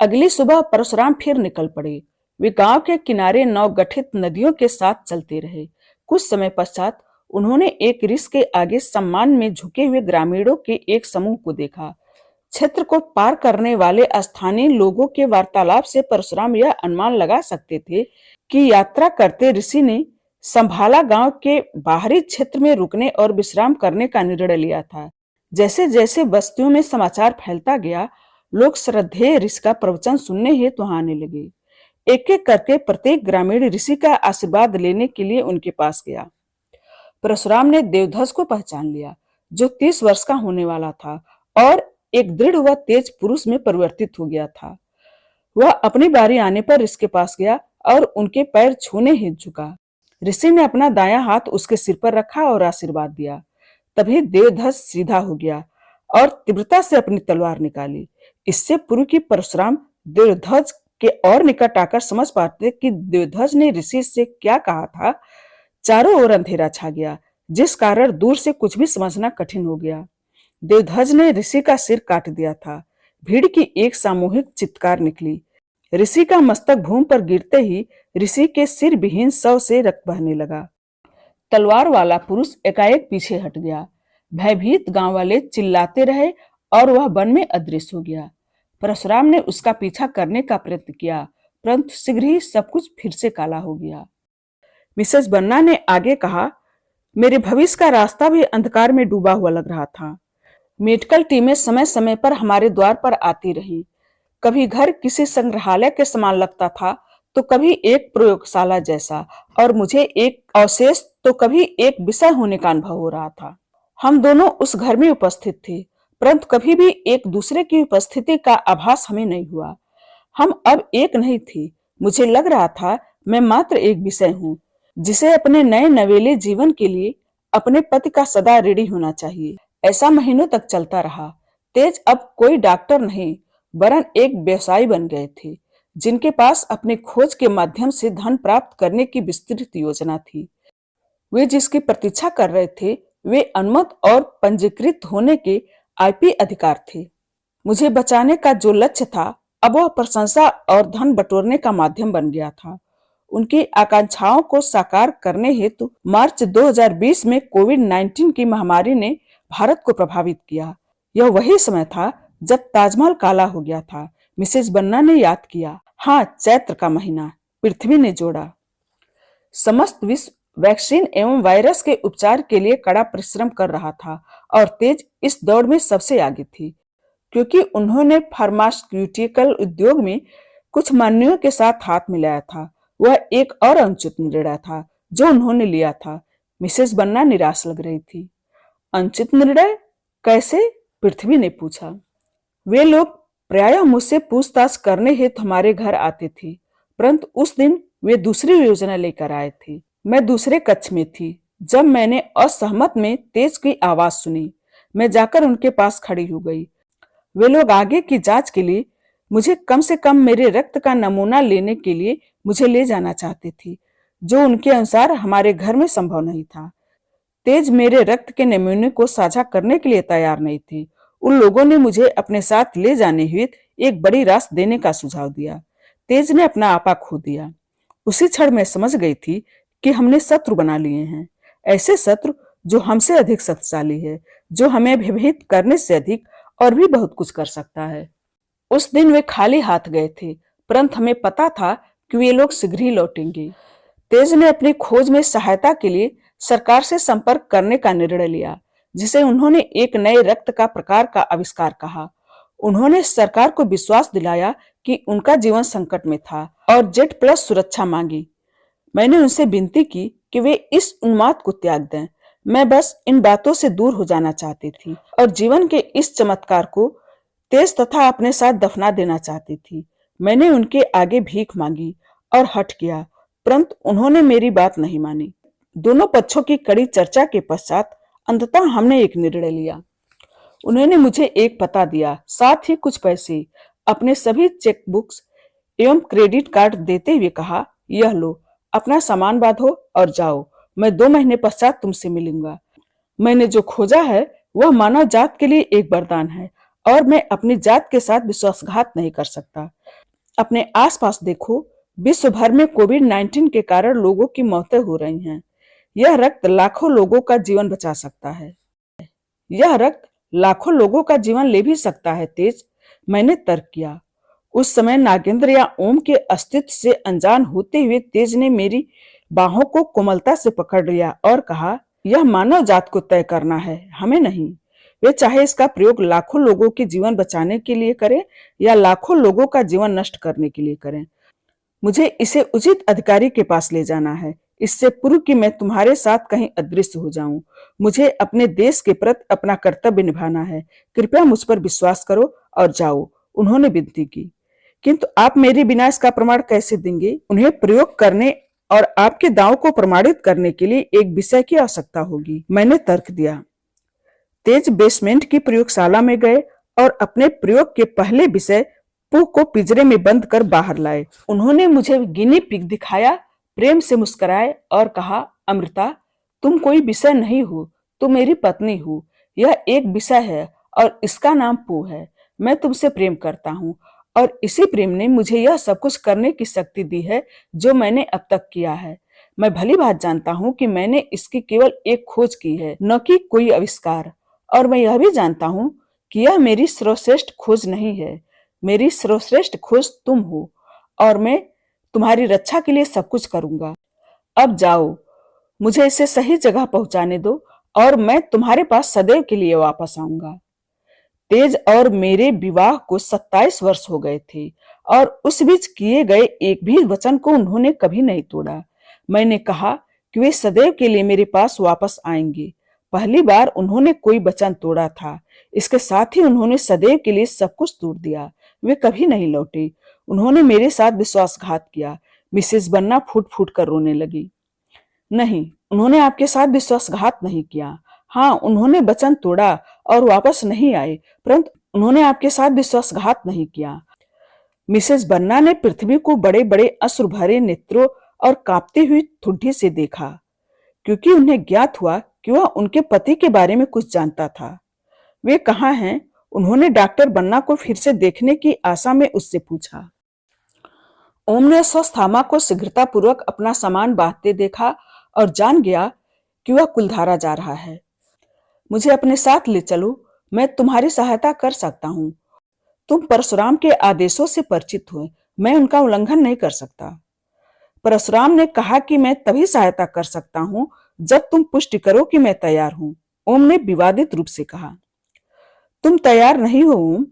अगली सुबह परशुराम फिर निकल पड़े। वे गांव के किनारे नवगठित नदियों के साथ चलते रहे। कुछ समय पश्चात उन्होंने एक ऋषि के आगे सम्मान में झुके हुए ग्रामीणों के एक समूह को देखा। क्षेत्र को पार करने वाले स्थानीय लोगों के वार्तालाप से परशुराम यह अनुमान लगा सकते थे कि यात्रा करते ऋषि ने संभाला गांव के बाहरी क्षेत्र में रुकने और विश्राम करने का निर्णय लिया था। जैसे जैसे बस्तियों में समाचार फैलता गया, लोग श्रद्धेय ऋषि का प्रवचन सुनने हेतु वहां आने लगे। एक एक करके प्रत्येक ग्रामीण ऋषि का आशीर्वाद लेने के लिए उनके पास गया। परशुराम ने देवध्वज को पहचान लिया, जो 30 वर्ष का होने वाला था और एक दृढ़ व तेज पुरुष में परिवर्तित हो गया था। वह अपनी बारी आने पर ऋषि के पास गया और उनके पैर छूने हेतु झुका। ऋषि ने अपना दायां हाथ उसके सिर पर रखा और आशीर्वाद दिया। तभी देवध्वज सीधा हो गया और तीव्रता से अपनी तलवार निकाली। इससे पूर्व कि परशुराम देवध्वज के और निकट आकर समझ पाते कि देवध्वज ने ऋषि से क्या कहा था, चारों ओर अंधेरा छा गया, जिस कारण दूर से कुछ भी समझना कठिन हो गया। देवध्वज ने ऋषि का सिर काट दिया था। भीड़ की एक सामूहिक चित्कार निकली। ऋषि का मस्तक भूमि पर गिरते ही ऋषि के सिर विहीन शव से रक्त बहने लगा। तलवार वाला पुरुष एकाएक पीछे हट गया। भयभीत गांव वाले चिल्लाते रहे और वह वन में अदृश्य हो गया। परशुराम ने उसका पीछा करने का प्रयत्न किया, परंतु शीघ्र ही सब कुछ फिर से काला हो गया। मिसेस बन्ना ने आगे कहा, मेरे भविष्य का रास्ता भी अंधकार में डूबा हुआ लग रहा था। मेडिकल टीमें समय समय पर हमारे द्वार पर आती रही। कभी घर किसी संग्रहालय के समान लगता था, तो कभी एक प्रयोगशाला जैसा, और मुझे एक अवशेष तो कभी एक विषय होने का अनुभव हो रहा था। हम दोनों उस घर में उपस्थित थे, परंतु कभी भी एक दूसरे की उपस्थिति का आभास हमें नहीं हुआ। हम अब एक नहीं थे। मुझे लग रहा था मैं मात्र एक विषय हूँ, जिसे अपने नए नवेले जीवन के लिए अपने पति का सदा रेडी होना चाहिए। ऐसा महीनों तक चलता रहा। तेज अब कोई डॉक्टर नहीं, वरन एक व्यवसायी बन गए थे, जिनके पास अपनी खोज के माध्यम से धन प्राप्त करने की विस्तृत योजना थी। वे जिसकी प्रतीक्षा कर रहे थे, वे अनुमत और पंजीकृत होने के आईपी अधिकार थे। मुझे बचाने का जो लक्ष्य था, अब वह प्रशंसा और धन बटोरने का माध्यम बन गया था। उनकी आकांक्षाओं को साकार करने हेतु मार्च 2020 में कोविड-19 की महामारी ने भारत को प्रभावित किया। यह वही समय था जब ताजमहल काला हो गया था। मिसेस बन्ना ने याद किया। हाँ, चैत्र का महीना, पृथ्वी ने जोड़ा। समस्त विश्व वैक्सीन एवं वायरस के उपचार के लिए कड़ा परिश्रम कर रहा था और तेज इस दौड़ में सबसे आगे थी, क्योंकि उन्होंने फार्मास्यूटिकल उद्योग में कुछ मान्यों के साथ हाथ मिलाया था। वह एक और अनुचित निर्णय था जो उन्होंने लिया था। मिसेस बन्ना निराश लग रही थी। अनुचित निर्णय कैसे? पृथ्वी ने पूछा। वे लोग प्रायः मुझसे पूछताछ करने हेतु हमारे घर आते थे, परंतु उस दिन वे दूसरी योजना लेकर आए थे। मैं दूसरे कक्ष में थी जब मैंने असहमत में तेज की आवाज सुनी। मैं जाकर उनके पास खड़ी हो गई। वे लोग आगे की जांच के लिए मुझे कम से कम मेरे रक्त का नमूना लेने के लिए मुझे ले जाना चाहते थे, जो उनके अनुसार हमारे घर में संभव नहीं था। तेज मेरे रक्त के नमूने को साझा करने के लिए तैयार नहीं थे। उन लोगों ने मुझे अपने साथ ले जाने हेतु एक बड़ी राशि देने का सुझाव दिया। तेज ने अपना आपा खो दिया। उसी क्षण मैं समझ गई थी कि हमने शत्रु बना लिए हैं, ऐसे शत्रु जो हमसे अधिक शक्तिशाली है, जो हमें भयभीत करने से अधिक और भी बहुत कुछ कर सकता है। उस दिन वे खाली हाथ गए थे, परंतु हमें पता था कि वे लोग शीघ्र ही लौटेंगे। तेज ने अपनी खोज में सहायता के लिए सरकार से संपर्क करने का निर्णय लिया, जिसे उन्होंने एक नए रक्त का प्रकार का आविष्कार कहा। उन्होंने सरकार को विश्वास दिलाया कि उनका जीवन संकट में था और Z+ सुरक्षा मांगी। मैंने उनसे विनती की कि वे इस उन्माद को त्याग दें। मैं बस इन बातों से दूर हो जाना चाहती थी और जीवन के इस चमत्कार को तेज तथा अपने साथ दफना देना चाहती थी। मैंने उनके आगे भीख मांगी और हठ किया, परंतु उन्होंने मेरी बात नहीं मानी। दोनों पक्षों की कड़ी चर्चा के पश्चात अंततः हमने एक निर्णय लिया। उन्होंने मुझे एक पता दिया, साथ ही कुछ पैसे, अपने सभी चेकबुक्स एवं क्रेडिट कार्ड देते हुए कहा, यह लो, अपना सामान बांधो और जाओ। मैं 2 महीने पश्चात तुमसे मिलूंगा। मैंने जो खोजा है वह मानव जात के लिए एक वरदान है और मैं अपनी जात के साथ विश्वासघात नहीं कर सकता। अपने आसपास देखो, विश्व भर में कोविड-19 के कारण लोगों की मौतें हो रही हैं। यह रक्त लाखों लोगों का जीवन बचा सकता है। यह रक्त लाखों लोगों का जीवन ले भी सकता है, तेज। मैंने तर्क किया। उस समय नागेंद्र या ओम के अस्तित्व से अनजान होते हुए तेज ने मेरी बाहों को कोमलता से पकड़ लिया और कहा, यह मानव जात को तय करना है, हमें नहीं। वे चाहे इसका प्रयोग लाखों लोगों के जीवन बचाने के लिए करें या लाखों लोगों का जीवन नष्ट करने के लिए करें। मुझे इसे उचित अधिकारी के पास ले जाना है, इससे पूर्व कि मैं तुम्हारे साथ कहीं अदृश्य हो जाऊं। मुझे अपने देश के प्रति अपना कर्तव्य निभाना है। कृपया मुझ पर विश्वास करो और जाओ, उन्होंने विनती की। किंतु आप मेरे बिना इसका प्रमाण कैसे देंगे? उन्हें प्रयोग करने और आपके दावों को प्रमाणित करने के लिए एक विषय की आवश्यकता होगी, मैंने तर्क दिया। तेज बेसमेंट की प्रयोगशाला में गए और अपने प्रयोग के पहले विषय पू को पिंजरे में बंद कर बाहर लाए। उन्होंने मुझे गिनी पिग दिखाया, प्रेम से मुस्कुराए और कहा, अमृता, तुम कोई विषय नहीं हो, तुम मेरी पत्नी हो। यह एक विषय है और इसका नाम पू है। मैं तुमसे प्रेम करता हूँ और इसी प्रेम ने मुझे यह सब कुछ करने की शक्ति दी है जो मैंने अब तक किया है। मैं भली बात जानता हूँ कि मैंने इसकी केवल एक खोज की है, न कि कोई आविष्कार। और मैं यह भी जानता हूँ कि यह मेरी सर्वश्रेष्ठ खोज नहीं है। मेरी सर्वश्रेष्ठ खोज तुम हो और मैं तुम्हारी रक्षा के लिए सब कुछ करूंगा। अब जाओ, मुझे इसे सही जगह पहुंचाने दो और मैं तुम्हारे पास सदैव के लिए वापस आऊंगा। तेज और मेरे विवाह को 27 वर्ष हो गए थे और उस बीच किए गए एक भी वचन को उन्होंने कभी नहीं तोड़ा। मैंने कहा कि वे सदैव के लिए मेरे पास वापस आएंगे। पहली बार उन्होंने कोई वचन तोड़ा था, इसके साथ ही उन्होंने सदैव के लिए सब कुछ तोड़ दिया। वे कभी नहीं लौटे। उन्होंने मेरे साथ विश्वासघात किया। मिसेस बन्ना फूट फूट कर रोने लगी। नहीं, उन्होंने आपके साथ विश्वासघात नहीं किया। हाँ, उन्होंने वचन तोड़ा और वापस नहीं आए, परंतु उन्होंने आपके साथ विश्वासघात नहीं किया। मिसेस बन्ना ने पृथ्वी को बड़े बड़े अश्रु भरे नेत्रों और कांपती हुई ठुड्डी से देखा, क्योंकि उन्हें ज्ञात हुआ कि वह उनके पति के बारे में कुछ जानता था। वे कहाँ हैं? उन्होंने डॉक्टर बन्ना को फिर से देखने की आशा में उससे पूछा। ओम ने स्वस्थामा को शीघ्रतापूर्वक अपना सामान बांधते देखा और जान गया कि वह कुलधारा जा रहा है। मुझे अपने साथ ले चलो, मैं तुम्हारी सहायता कर सकता हूँ। तुम परशुराम के आदेशों से परिचित हो, मैं उनका उल्लंघन नहीं कर सकता। परशुराम ने कहा कि मैं तभी सहायता कर सकता हूँ जब तुम पुष्टि करो कि मैं तैयार हूँ, ओम ने विवादित रूप से कहा। तुम तैयार नहीं हो ओम,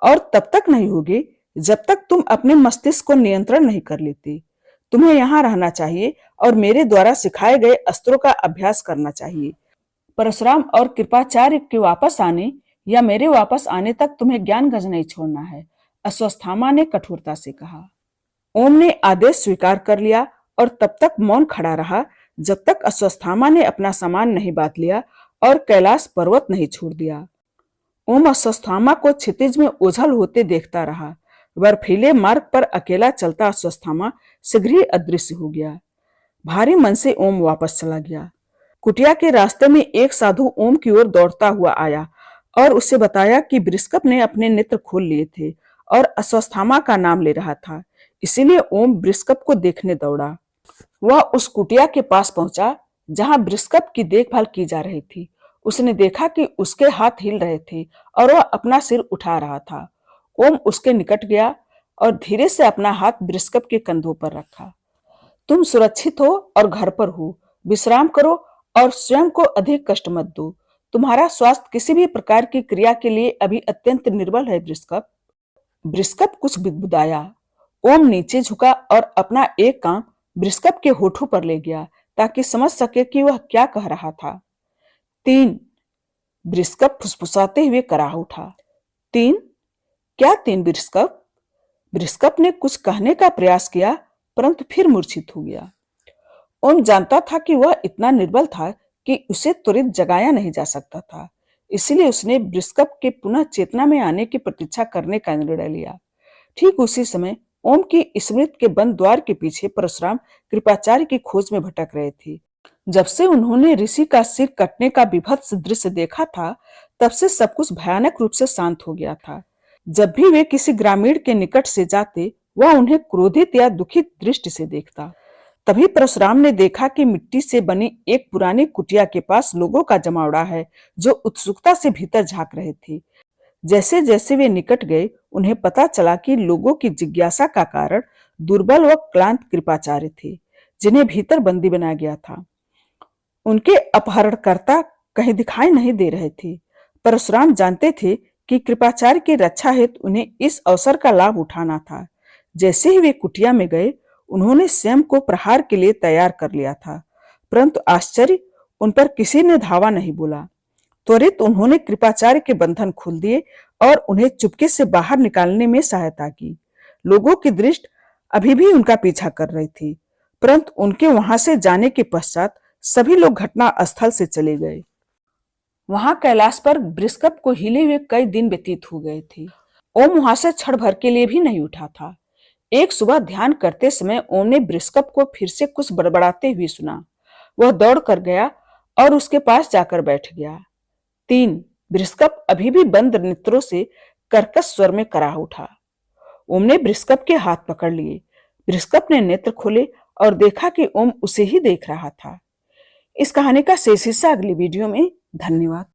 और तब तक नहीं होगे जब तक तुम अपने मस्तिष्क को नियंत्रण नहीं कर लेते। तुम्हें यहाँ रहना चाहिए और मेरे द्वारा सिखाए गए अस्त्रों का अभ्यास करना चाहिए। परशुराम और कृपाचार्य के वापस आने या मेरे वापस आने तक तुम्हें ज्ञान गज नहीं छोड़ना है, अश्वत्थामा ने कठोरता से कहा। ओम ने आदेश स्वीकार कर लिया और तब तक मौन खड़ा रहा जब तक अश्वत्थामा ने अपना सामान नहीं बांध लिया और कैलाश पर्वत नहीं छोड़ दिया। ओम अश्वत्थामा को क्षितिज में ओझल होते देखता रहा। बर्फीले मार्ग पर अकेला चलता अश्वत्थामा शीघ्र ही अदृश्य हो गया। भारी मन से ओम वापस चला गया। कुटिया के रास्ते में एक साधु ओम की ओर दौड़ता हुआ आया और उससे बताया कि बृहस्पति ने अपने नेत्र खोल लिए थे और अश्वत्थामा का नाम ले रहा था, इसीलिए ओम बृहस्पति को देखने दौड़ा। वह उस कुटिया के पास पहुंचा जहां बृहस्पति की देखभाल की जा रही थी। उसने देखा कि उसके हाथ हिल रहे थे और वह अपना सिर उठा रहा था। ओम उसके निकट गया और धीरे से अपना हाथ बृहस्पति के कंधों पर रखा। तुम सुरक्षित हो और घर पर हो, विश्राम करो और स्वयं को अधिक कष्ट मत दो। तुम्हारा स्वास्थ्य किसी भी प्रकार की क्रिया के लिए अभी अत्यंत निर्बल है बृहस्पति। बृहस्पति कुछ बुदबुदाया। ओम नीचे झुका और अपना एक कान बृहस्पति के होठों पर ले गया ताकि समझ सके कि वह क्या कह रहा था। 3 बृहस्पति फुसफुसाते हुए कराह उठा। 3? क्या 3 बृहस्पति? बृहस्पति ने कुछ कहने का प्रयास किया परंतु फिर मूर्छित हो गया। ओम जानता था कि वह इतना निर्बल था कि उसे त्वरित जगाया नहीं जा सकता था, इसलिए उसने बृहस्पति के पुनः चेतना में आने की प्रतीक्षा करने का निर्णय लिया। ठीक उसी समय ओम की स्मृति के बंद द्वार के पीछे परशुराम कृपाचार्य की खोज में भटक रहे थे। जब से उन्होंने ऋषि का सिर कटने का विभत्स दृश्य देखा था, तब से सब कुछ भयानक रूप से शांत हो गया था। जब भी वे किसी ग्रामीण के निकट से जाते, वह उन्हें क्रोधित या दुखित दृष्टि से देखता। तभी परशुराम ने देखा कि मिट्टी से बनी एक पुरानी कुटिया के पास लोगों का जमावड़ा है, जो उत्सुकता से भीतर झांक रहे थे। जैसे जैसे वे निकट गए, उन्हें पता चला कि लोगों की जिज्ञासा का कारण दुर्बल व क्लांत कृपाचार्य थे, जिन्हें भीतर बंदी बनाया गया था। उनके अपहरणकर्ता कहीं दिखाई नहीं दे रहे थे। परशुराम जानते थे कि कृपाचार्य की रक्षा हेतु उन्हें इस अवसर का लाभ उठाना था। जैसे ही वे कुटिया में गए, उन्होंने स्वयं को प्रहार के लिए तैयार कर लिया था, परंतु आश्चर्य, उन पर किसी ने धावा नहीं बोला। त्वरित उन्होंने कृपाचार्य के बंधन खोल दिए और उन्हें चुपके से बाहर निकालने में सहायता की। लोगों की दृष्टि अभी भी उनका पीछा कर रही थी, परंतु उनके वहां से जाने के पश्चात सभी लोग घटना स्थल से चले गए। वहां कैलाश पर बृहस्पति को हिले हुए कई दिन व्यतीत हो गए थे। ओम वहां से क्षण भर के लिए भी नहीं उठा था। एक सुबह ध्यान करते समय ओम ने बृहस्पति को फिर से कुछ बड़बड़ाते हुए सुना। वह दौड़ कर गया और उसके पास जाकर बैठ गया। 3 बृहस्पति अभी भी बंद नेत्रों से कर्कश स्वर में करा उठा। ओम ने बृहस्पति के हाथ पकड़ लिए। बृहस्पति ने नेत्र खोले और देखा कि ओम उसे ही देख रहा था। इस कहानी का शेष हिस्सा अगली वीडियो में। धन्यवाद।